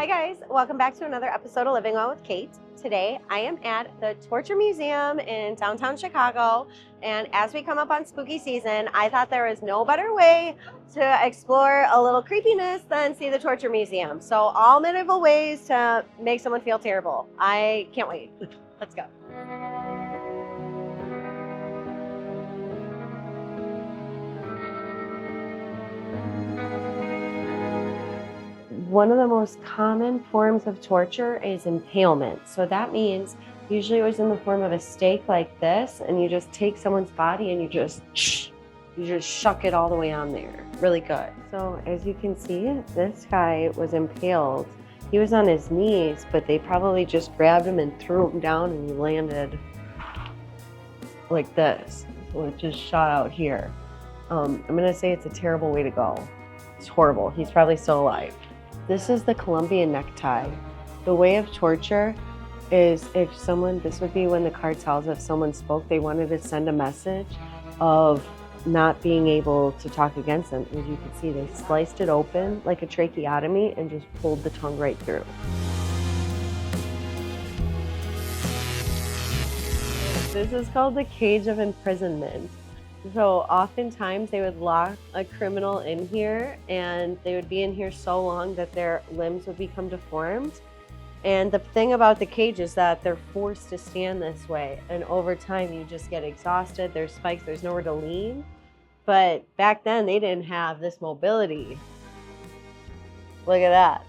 Hi guys, welcome back to another episode of Living Well with Kate. Today I am at the Torture Museum in downtown Chicago, and as we come up on spooky season, I thought there was no better way to explore a little creepiness than see the Torture Museum. So all medieval ways to make someone feel terrible. I can't wait. Let's go. One of the most common forms of torture is impalement. So that means usually it was in the form of a stake like this, and you just take someone's body and you just shuck it all the way on there. Really good. So as you can see, this guy was impaled. He was on his knees, but they probably just grabbed him and threw him down, and he landed like this. So it just shot out here. I'm gonna say it's a terrible way to go. It's horrible. He's probably still alive. This is the Colombian necktie. The way of torture is if someone, this would be when the card tells if someone spoke, they wanted to send a message of not being able to talk against them. As you can see, they sliced it open like a tracheotomy and just pulled the tongue right through. This is called the cage of imprisonment. So oftentimes they would lock a criminal in here, and they would be in here so long that their limbs would become deformed. And the thing about the cage is that they're forced to stand this way. And over time you just get exhausted. There's spikes, there's nowhere to lean. But back then they didn't have this mobility. Look at that.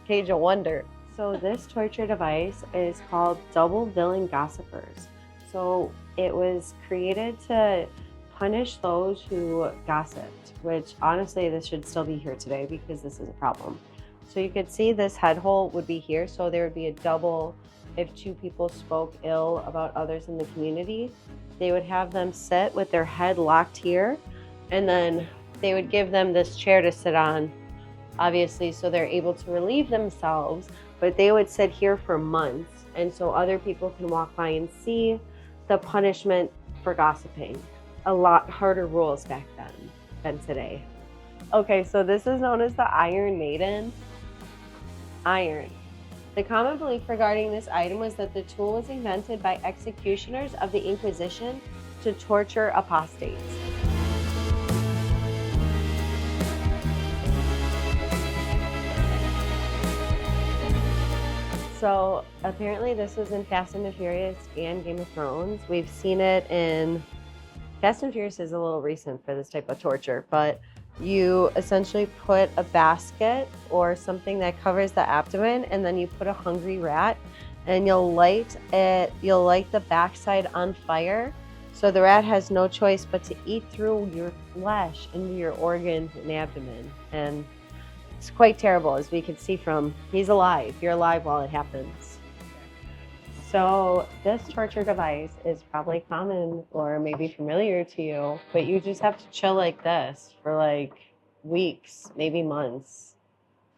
Cage of wonder. So this torture device is called double villain gossipers. So it was created to punish those who gossiped, which honestly, this should still be here today because this is a problem. So you could see this head hole would be here. So there would be a double, if two people spoke ill about others in the community, they would have them sit with their head locked here. And then they would give them this chair to sit on, obviously, so they're able to relieve themselves, but they would sit here for months. And so other people can walk by and see the punishment for gossiping. A lot harder rules back then than today. Okay, so this is known as the Iron Maiden. Iron. The common belief regarding this item was that the tool was invented by executioners of the Inquisition to torture apostates. So apparently this was in Fast and the Furious and Game of Thrones. We've seen it in, Fast and Furious is a little recent for this type of torture, but you essentially put a basket or something that covers the abdomen, and then you put a hungry rat, and you'll light the backside on fire. So the rat has no choice but to eat through your flesh into your organs and abdomen. And it's quite terrible, as we can see from, he's alive. You're alive while it happens. So this torture device is probably common or maybe familiar to you, but you just have to chill like this for like weeks, maybe months,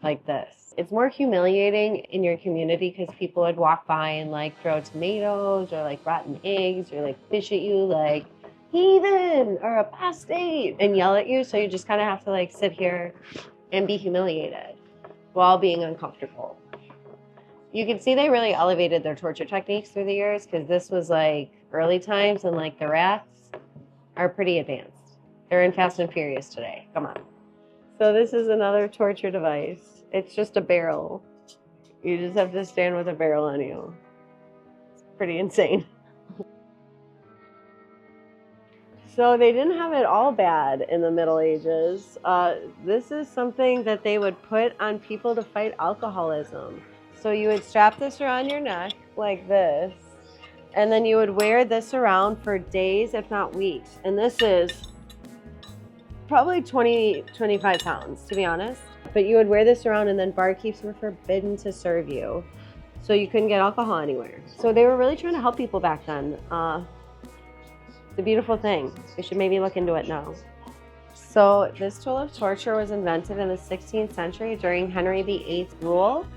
like this. It's more humiliating in your community because people would walk by and like throw tomatoes or like rotten eggs or like fish at you like heathen or apostate and yell at you. So you just kind of have to like sit here and be humiliated while being uncomfortable. You can see they really elevated their torture techniques through the years because this was like early times, and like the rats are pretty advanced. They're in Fast and Furious today. Come on. So this is another torture device. It's just a barrel. You just have to stand with a barrel on you. It's pretty insane. So they didn't have it all bad in the Middle Ages. This is something that they would put on people to fight alcoholism. So you would strap this around your neck like this, and then you would wear this around for days, if not weeks. And this is probably 25 pounds, to be honest. But you would wear this around, and then barkeeps were forbidden to serve you. So you couldn't get alcohol anywhere. So they were really trying to help people back then. It's a beautiful thing. We should maybe look into it now. So this tool of torture was invented in the 16th century during Henry VIII's rule.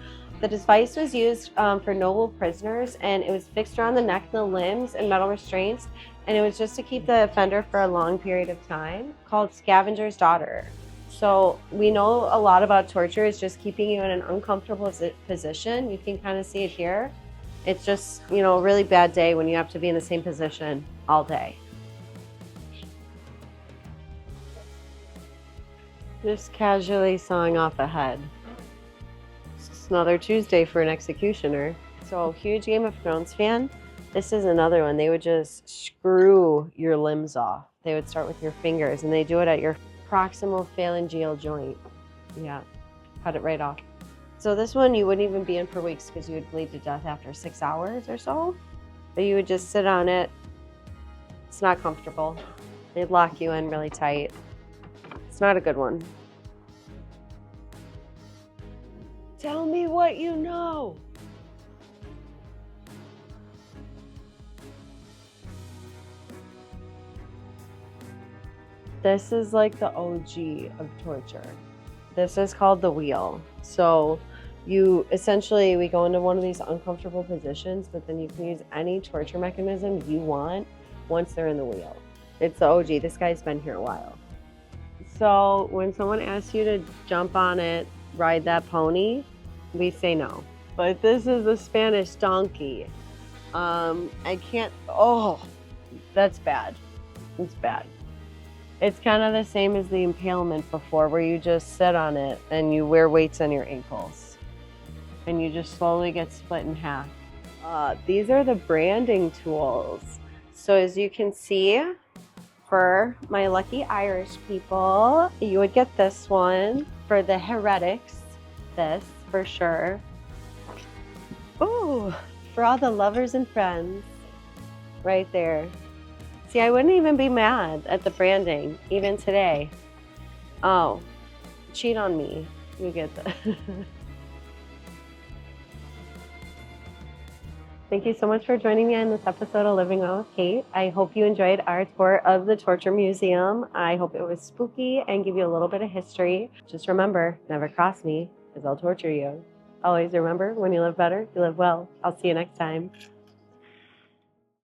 The device was used for noble prisoners, and it was fixed around the neck and the limbs and metal restraints, and it was just to keep the offender for a long period of time, called Scavenger's Daughter. So we know a lot about torture is just keeping you in an uncomfortable position. You can kind of see it here. It's just, you know, a really bad day when you have to be in the same position all day. Just casually sawing off a head. It's another Tuesday for an executioner. So, huge Game of Thrones fan. This is another one. They would just screw your limbs off. They would start with your fingers, and they do it at your proximal phalangeal joint. Yeah, cut it right off. So this one you wouldn't even be in for weeks because you would bleed to death after 6 hours or so. But you would just sit on it. It's not comfortable. They'd lock you in really tight. It's not a good one. Tell me what you know. This is like the OG of torture. This is called the wheel. So you essentially, we go into one of these uncomfortable positions, but then you can use any torture mechanism you want once they're in the wheel. It's the OG. This guy's been here a while. So when someone asks you to jump on it, ride that pony, we say no. But this is the Spanish donkey. I can't, oh, that's bad. It's bad. It's kind of the same as the impalement before, where you just sit on it and you wear weights on your ankles and you just slowly get split in half. These are the branding tools. So as you can see, for my lucky Irish people, you would get this one. For the heretics, this for sure. Ooh, for all the lovers and friends, right there. See, I wouldn't even be mad at the branding, even today. Oh, cheat on me. You get that. Thank you so much for joining me on this episode of Living Well with Kate. I hope you enjoyed our tour of the Torture Museum. I hope it was spooky and give you a little bit of history. Just remember, never cross me, because I'll torture you. Always remember, when you live better, you live well. I'll see you next time.